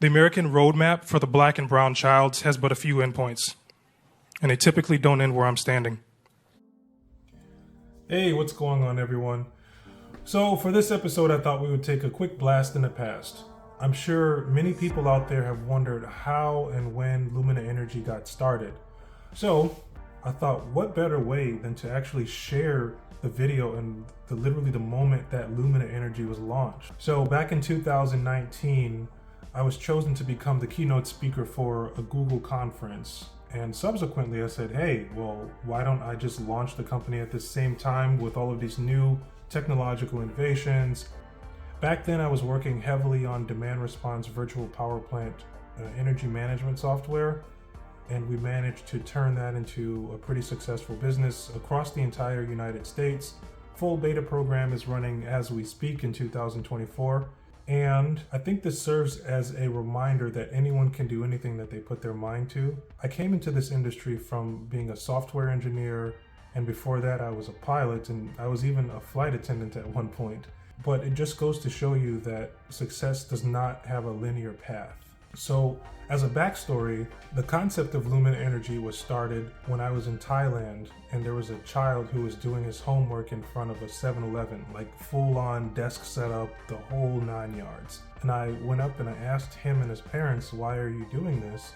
The American roadmap for the black and brown child has but a few endpoints, and they typically don't end where I'm standing. Hey, what's going on, everyone? So for this episode, I thought we would take a quick blast in the past. I'm sure many people out there have wondered how and when Lumina Energy got started. So I thought, what better way than to actually share the video and literally the moment that Lumina Energy was launched. So back in 2019, I was chosen to become the keynote speaker for a Google conference. And subsequently I said, hey, well, why don't I just launch the company at the same time with all of these new technological innovations? Back then I was working heavily on demand response virtual power plant energy management software. And we managed to turn that into a pretty successful business across the entire United States. Full beta program is running as we speak in 2024. And I think this serves as a reminder that anyone can do anything that they put their mind to. I came into this industry from being a software engineer, and before that I was a pilot, and I was even a flight attendant at one point. But it just goes to show you that success does not have a linear path. So as a backstory, the concept of Lumina Energy was started when I was in Thailand, and there was a child who was doing his homework in front of a 7-Eleven, like full-on desk setup, the whole 9 yards. And I went up and I asked him and his parents, why are you doing this?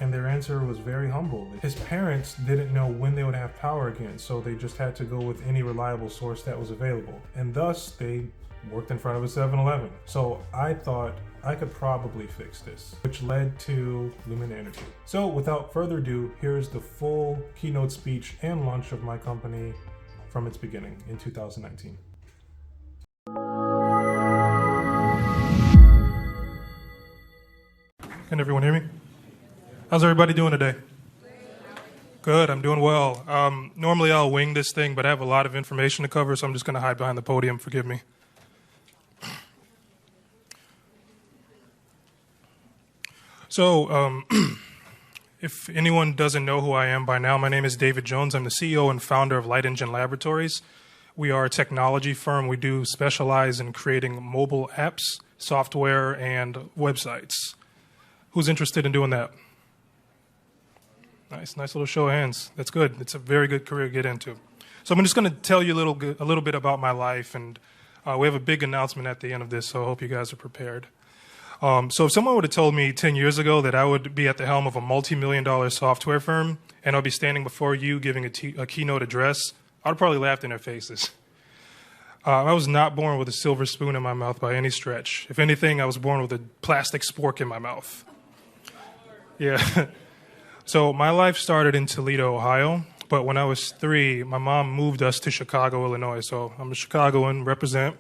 And their answer was very humble. His parents didn't know when they would have power again, so they just had to go with any reliable source that was available. And thus, they worked in front of a 7-Eleven. So I thought I could probably fix this, which led to Lumina Energy. So without further ado, here's the full keynote speech and launch of my company from its beginning in 2019. Can everyone hear me? How's everybody doing today? Good, I'm doing well. Normally I'll wing this thing, but I have a lot of information to cover, so I'm just going to hide behind the podium. Forgive me. So, if anyone doesn't know who I am by now, my name is David Jones. I'm the CEO and founder of Light Engine Laboratories. We are a technology firm. We do specialize in creating mobile apps, software, and websites. Who's interested in doing that? Nice little show of hands. That's good. It's a very good career to get into. So I'm just going to tell you a little bit about my life, and we have a big announcement at the end of this, so I hope you guys are prepared. So if someone would have told me 10 years ago that I would be at the helm of a multi-million-dollar software firm and I'll be standing before you giving a keynote address, I would have probably laughed in their faces. I was not born with a silver spoon in my mouth by any stretch. If anything, I was born with a plastic spork in my mouth. Yeah. So my life started in Toledo, Ohio, but when I was 3, my mom moved us to Chicago, Illinois. So I'm a Chicagoan, represent.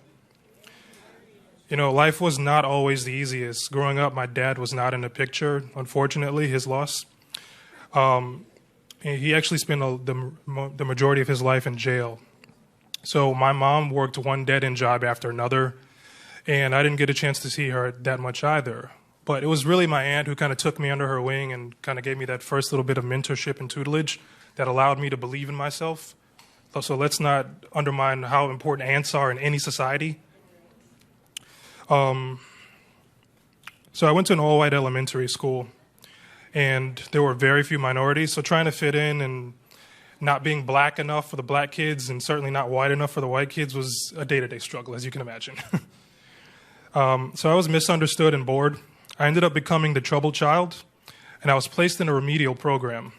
You know, life was not always the easiest. Growing up, my dad was not in the picture, unfortunately, his loss. He actually spent the majority of his life in jail. So my mom worked one dead-end job after another, and I didn't get a chance to see her that much either. But it was really my aunt who kind of took me under her wing and kind of gave me that first little bit of mentorship and tutelage that allowed me to believe in myself. So let's not undermine how important aunts are in any society. So I went to an all-white elementary school, and there were very few minorities, so trying to fit in and not being black enough for the black kids and certainly not white enough for the white kids was a day-to-day struggle, as you can imagine. So I was misunderstood and bored. I ended up becoming the troubled child, and I was placed in a remedial program.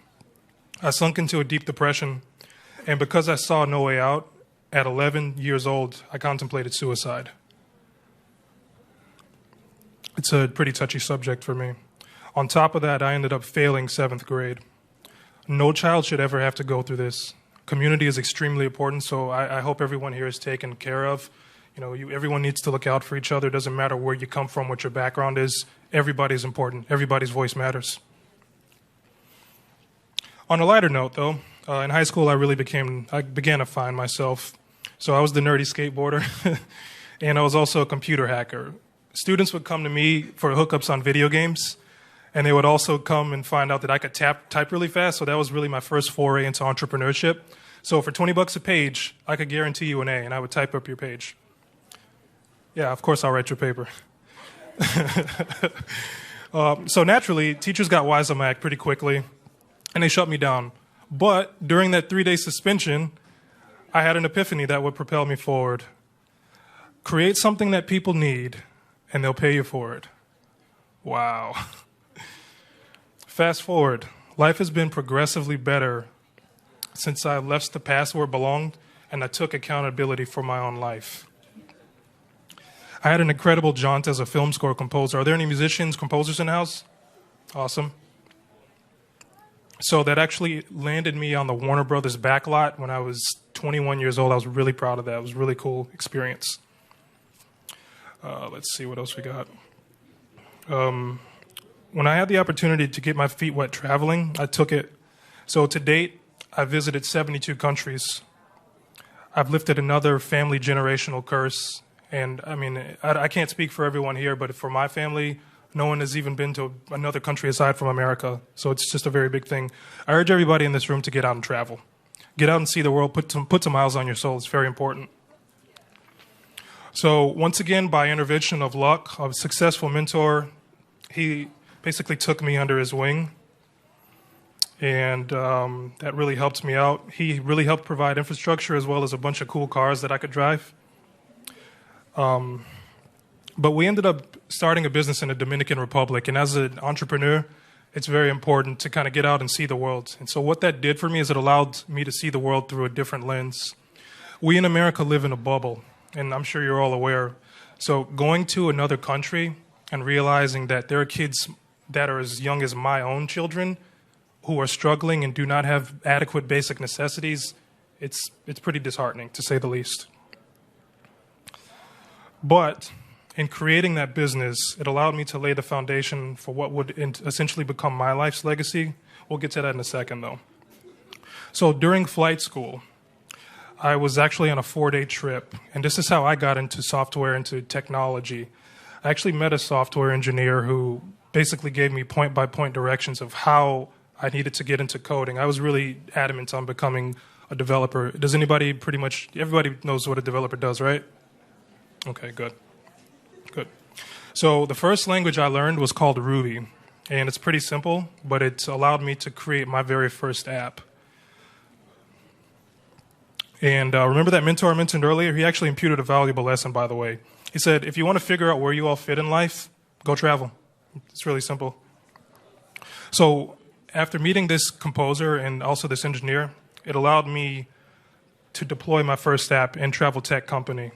I sunk into a deep depression, and because I saw no way out, at 11 years old, I contemplated suicide. It's a pretty touchy subject for me. On top of that, I ended up failing 7th grade. No child should ever have to go through this. Community is extremely important, so I hope everyone here is taken care of. You know, everyone needs to look out for each other. It doesn't matter where you come from, what your background is. Everybody's important. Everybody's voice matters. On a lighter note, though, in high school, I began to find myself. So I was the nerdy skateboarder, and I was also a computer hacker. Students would come to me for hookups on video games, and they would also come and find out that I could type really fast, so that was really my first foray into entrepreneurship. So for $20 a page, I could guarantee you an A, and I would type up your page. Yeah, of course I'll write your paper. So naturally, teachers got wise on my act pretty quickly, and they shut me down. But during that 3-day suspension, I had an epiphany that would propel me forward. Create something that people need, and they'll pay you for it. Wow. Fast forward, life has been progressively better since I left the past where it belonged, and I took accountability for my own life. I had an incredible jaunt as a film score composer. Are there any musicians, composers in the house? Awesome. So that actually landed me on the Warner Brothers backlot when I was 21 years old. I was really proud of that. It was a really cool experience. Let's see what else we got. When I had the opportunity to get my feet wet traveling, I took it. So to date, I visited 72 countries. I've lifted another family generational curse. And I mean, I can't speak for everyone here, but for my family, no one has even been to another country aside from America. So it's just a very big thing. I urge everybody in this room to get out and travel. Get out and see the world. Put some miles on your soul. It's very important. So once again, by intervention of luck, a successful mentor, he basically took me under his wing. And that really helped me out. He really helped provide infrastructure as well as a bunch of cool cars that I could drive. But we ended up starting a business in the Dominican Republic. And as an entrepreneur, it's very important to kind of get out and see the world. And so what that did for me is it allowed me to see the world through a different lens. We in America live in a bubble, and I'm sure you're all aware. So going to another country and realizing that there are kids that are as young as my own children who are struggling and do not have adequate basic necessities, it's pretty disheartening, to say the least. But in creating that business, it allowed me to lay the foundation for what would essentially become my life's legacy. We'll get to that in a second, though. So during flight school, I was actually on a 4-day trip, and this is how I got into software, into technology. I actually met a software engineer who basically gave me point-by-point directions of how I needed to get into coding. I was really adamant on becoming a developer. Does anybody everybody knows what a developer does, right? Okay, good. Good. So the first language I learned was called Ruby, and it's pretty simple, but it allowed me to create my very first app. And remember that mentor I mentioned earlier? He actually imputed a valuable lesson, by the way. He said, if you want to figure out where you all fit in life, go travel. It's really simple. So after meeting this composer and also this engineer, it allowed me to deploy my first app in travel tech company.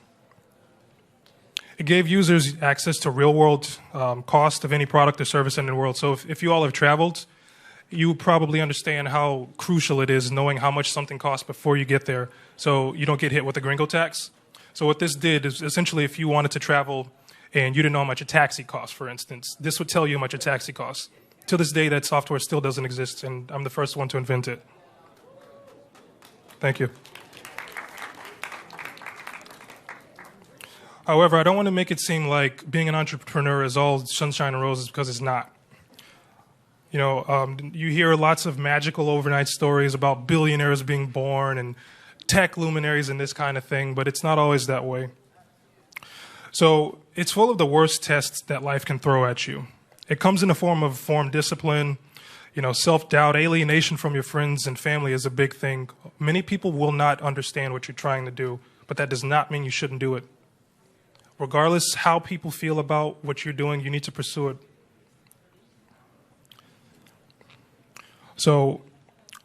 It gave users access to real-world cost of any product or service in the world. So if you all have traveled, you probably understand how crucial it is knowing how much something costs before you get there so you don't get hit with the gringo tax. So what this did is essentially if you wanted to travel and you didn't know how much a taxi cost, for instance, this would tell you how much a taxi costs. To this day, that software still doesn't exist, and I'm the first one to invent it. Thank you. However, I don't want to make it seem like being an entrepreneur is all sunshine and roses, because it's not. You know, you hear lots of magical overnight stories about billionaires being born and tech luminaries and this kind of thing, but it's not always that way. So it's full of the worst tests that life can throw at you. It comes in the form of formed discipline, you know, self-doubt, alienation from your friends and family is a big thing. Many people will not understand what you're trying to do, but that does not mean you shouldn't do it. Regardless how people feel about what you're doing, you need to pursue it. So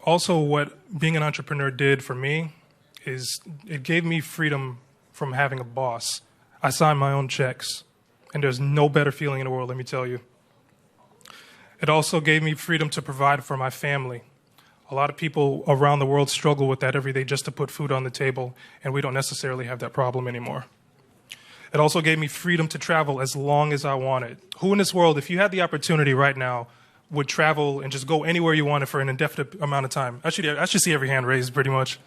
also what being an entrepreneur did for me is it gave me freedom from having a boss. I signed my own checks, and there's no better feeling in the world, let me tell you. It also gave me freedom to provide for my family. A lot of people around the world struggle with that every day just to put food on the table, and we don't necessarily have that problem anymore. It also gave me freedom to travel as long as I wanted. Who in this world, if you had the opportunity right now, would travel and just go anywhere you wanted for an indefinite amount of time? I should see every hand raised pretty much.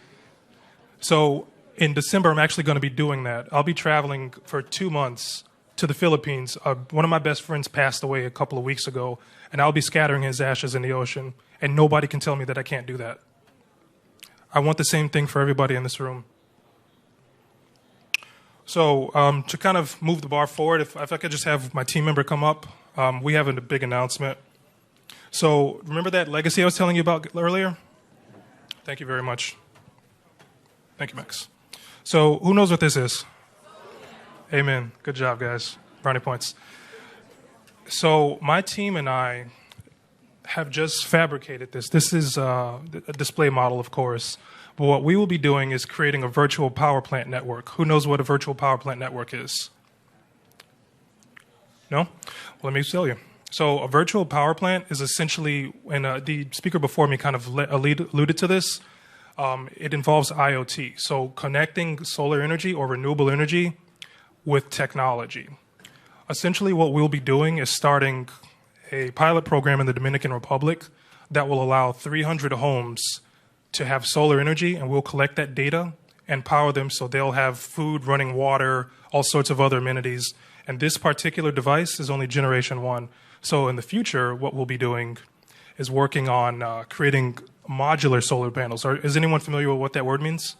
So in December, I'm actually going to be doing that. I'll be traveling for 2 months to the Philippines. One of my best friends passed away a couple of weeks ago, and I'll be scattering his ashes in the ocean, and nobody can tell me that I can't do that. I want the same thing for everybody in this room. So to kind of move the bar forward, if I could just have my team member come up. we have a big announcement. So remember that legacy I was telling you about earlier? Thank you very much. Thank you, Max. So who knows what this is? Amen. Good job, guys. Brownie points. So my team and I have just fabricated this. This is a display model, of course. But what we will be doing is creating a virtual power plant network. Who knows what a virtual power plant network is? No? Well, let me tell you. So a virtual power plant is essentially, and the speaker before me kind of alluded to this, it involves IoT. So connecting solar energy or renewable energy with technology. Essentially what we'll be doing is starting a pilot program in the Dominican Republic that will allow 300 homes to have solar energy, and we'll collect that data and power them so they'll have food, running water, all sorts of other amenities. And this particular device is only generation 1. So in the future, what we'll be doing is working on creating modular solar panels. Is anyone familiar with what that word means?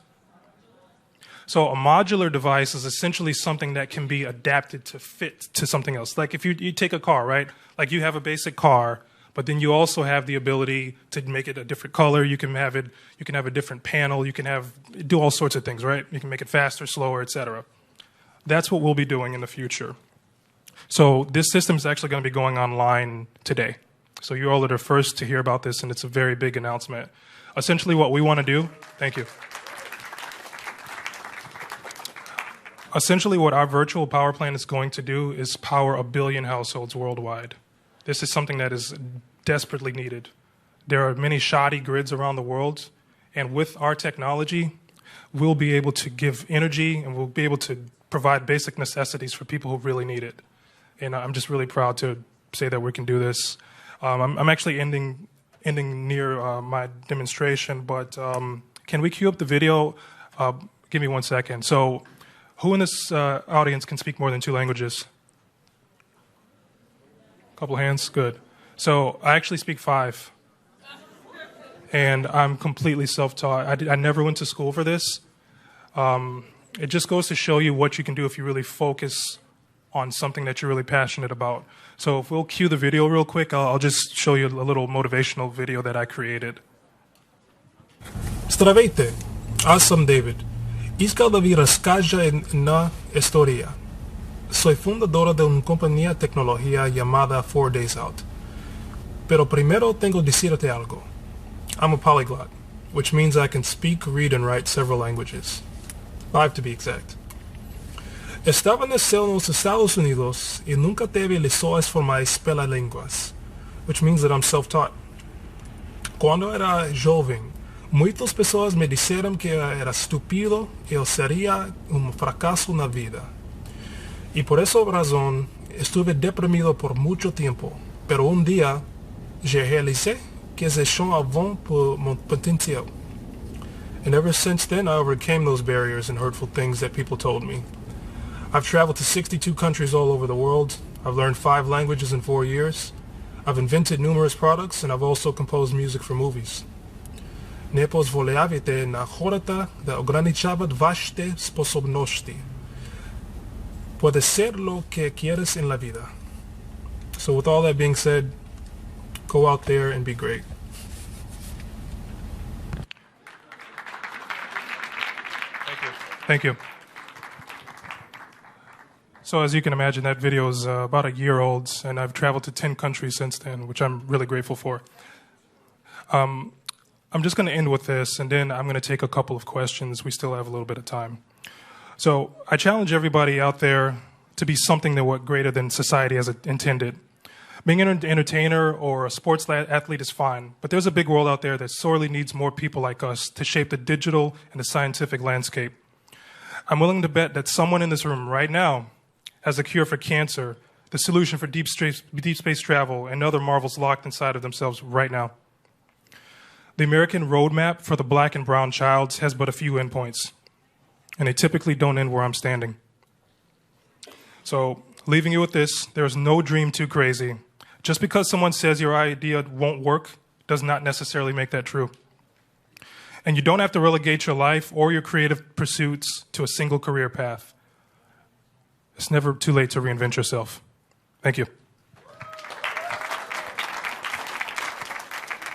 So a modular device is essentially something that can be adapted to fit to something else. Like if you take a car, right? Like you have a basic car, but then you also have the ability to make it a different color. You can have a different panel. You can do all sorts of things, right? You can make it faster, slower, etc. That's what we'll be doing in the future. So this system is actually going to be going online today. So you all are the first to hear about this, and it's a very big announcement. Essentially what we want to do, thank you. Essentially what our virtual power plant is going to do is power 1 billion households worldwide. This is something that is desperately needed. There are many shoddy grids around the world, and with our technology, we'll be able to give energy and we'll be able to provide basic necessities for people who really need it. And I'm just really proud to say that we can do this. I'm actually ending near my demonstration, but can we cue up the video? Give me 1 second. So who in this audience can speak more than 2 languages? Couple hands, good. So I actually speak 5. And I'm completely self-taught. I never went to school for this. It just goes to show you what you can do if you really focus on something that you're really passionate about. So if we'll cue the video real quick, I'll just show you a little motivational video that I created. Здравейте, аз съм Дейвид. Искал да ви разкажа една история. Soy fundadora de una compañía de tecnología llamada 4 Days Out. Pero primero tengo decirte algo. I'm a polyglot, which means I can speak, read, and write several languages. 5 to be exact. Estava nascendo nos Estados Unidos e nunca teve lições formais pela línguas, which means that I'm self-taught. Quando era jovem, muitas pessoas me disseram que eu era estúpido e eu seria fracasso na vida. E por essa razão, estuve deprimido por muito tempo. Pero dia, je realizei que existem avant por mon potencial. And ever since then, I overcame those barriers and hurtful things that people told me. I've traveled to 62 countries all over the world. I've learned 5 languages in 4 years. I've invented numerous products, and I've also composed music for movies. Не позволявайте на хората да ограничават вашите способности. Puedes ser lo que quieres en la vida. So with all that being said, go out there and be great. Thank you. So as you can imagine, that video is about a year old, and I've traveled to 10 countries since then, which I'm really grateful for. I'm just going to end with this, and then I'm going to take a couple of questions. We still have a little bit of time. So I challenge everybody out there to be something that what greater than society has intended. Being an entertainer or a sports athlete is fine, but there's a big world out there that sorely needs more people like us to shape the digital and the scientific landscape. I'm willing to bet that someone in this room right now has a cure for cancer, the solution for deep space travel, and other marvels locked inside of themselves right now. The American roadmap for the black and brown child has but a few endpoints, and they typically don't end where I'm standing. So, leaving you with this, there is no dream too crazy. Just because someone says your idea won't work does not necessarily make that true. And you don't have to relegate your life or your creative pursuits to a single career path. It's never too late to reinvent yourself. Thank you.